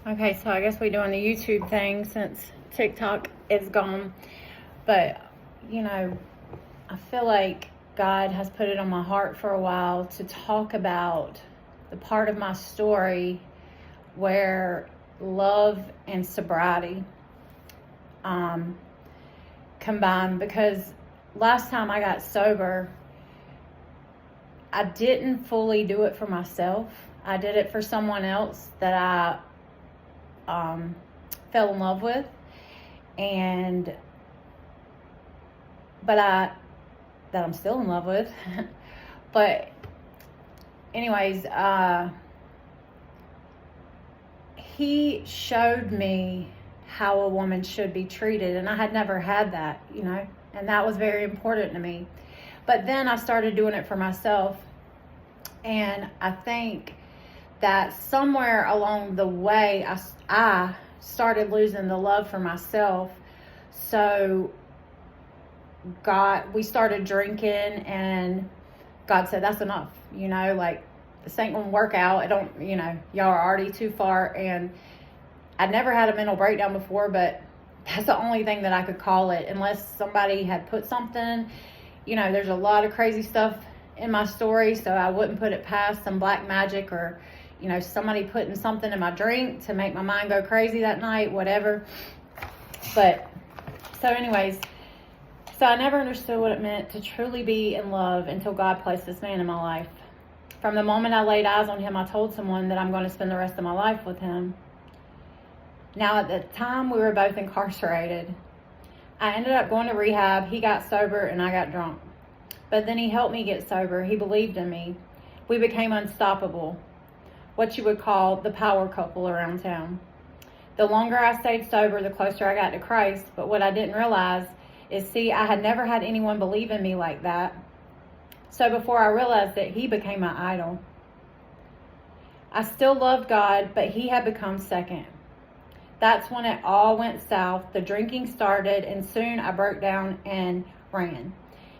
Okay, so I guess we're doing the YouTube thing since TikTok is gone. But, I feel like God has put it on my heart for a while to talk about the part of my story where love and sobriety combined. Because last time I got sober, I didn't fully do it for myself. I did it for someone else that I fell in love with, that I'm still in love with. But anyways, he showed me how a woman should be treated, and I had never had that, and that was very important to me. But then I started doing it for myself, and I think that somewhere along the way, I started losing the love for myself. So we started drinking, and God said, that's enough, this ain't gonna work out. I don't, y'all are already too far. And I'd never had a mental breakdown before, but that's the only thing that I could call it, unless somebody had put something, there's a lot of crazy stuff in my story, so I wouldn't put it past some black magic or, somebody putting something in my drink to make my mind go crazy that night, whatever. But, so I never understood what it meant to truly be in love until God placed this man in my life. From the moment I laid eyes on him, I told someone that I'm going to spend the rest of my life with him. Now, at the time, we were both incarcerated. I ended up going to rehab. He got sober and I got drunk. But then he helped me get sober. He believed in me. We became unstoppable. What you would call the power couple around town. The longer I stayed sober, the closer I got to Christ. But what I didn't realize is, I had never had anyone believe in me like that. So before I realized it, he became my idol. I still loved God, but he had become second. That's when it all went south. The drinking started, and soon I broke down and ran.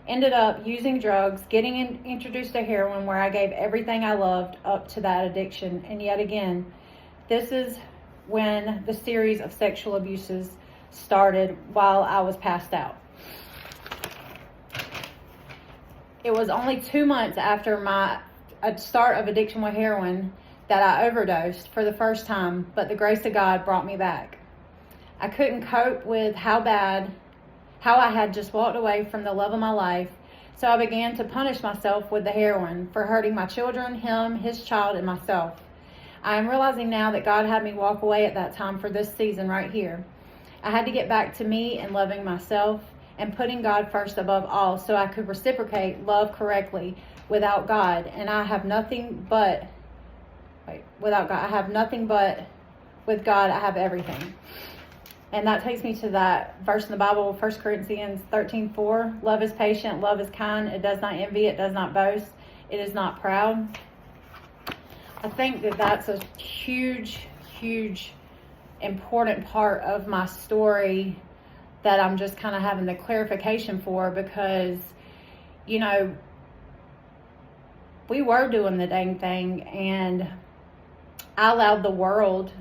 Ended up using drugs, getting introduced to heroin, where I gave everything I loved up to that addiction. And yet again, this is when the series of sexual abuses started while I was passed out. It was only 2 months after my start of addiction with heroin that I overdosed for the first time, but the grace of God brought me back. I couldn't cope with how I had just walked away from the love of my life, so I began to punish myself with the heroin for hurting my children, him, his child, and myself. I am realizing now that God had me walk away at that time for this season right here. I had to get back to me and loving myself and putting God first above all, so I could reciprocate love correctly. Without God, and I have nothing but, without God, I have nothing, but with God, I have everything. And that takes me to that verse in the Bible, 1 Corinthians 13:4. Love is patient, love is kind, it does not envy, it does not boast, it is not proud. I think that that's a huge, important part of my story that I'm just kind of having the clarification for, because, we were doing the dang thing, and I allowed the world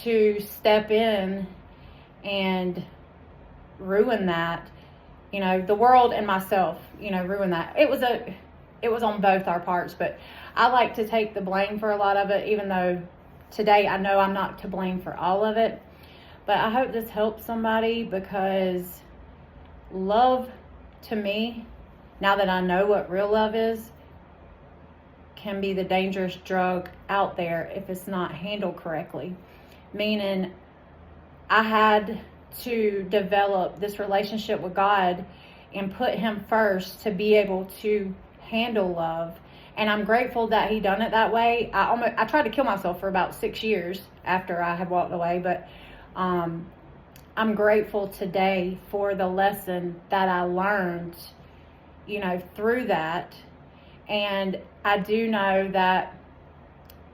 to step in and ruin that. The world and myself, ruin that. It was on both our parts, but I like to take the blame for a lot of it, even though today I know I'm not to blame for all of it. But I hope this helps somebody, because love, to me, now that I know what real love is, can be the dangerous drug out there if it's not handled correctly. Meaning, I had to develop this relationship with God and put him first to be able to handle love. And I'm grateful that he done it that way. I tried to kill myself for about 6 years after I had walked away, but I'm grateful today for the lesson that I learned, through that. And I do know that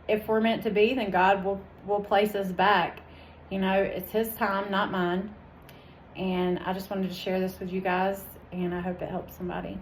if we're meant to be, then God will place us back. It's his time, not mine. And I just wanted to share this with you guys, and I hope it helps somebody.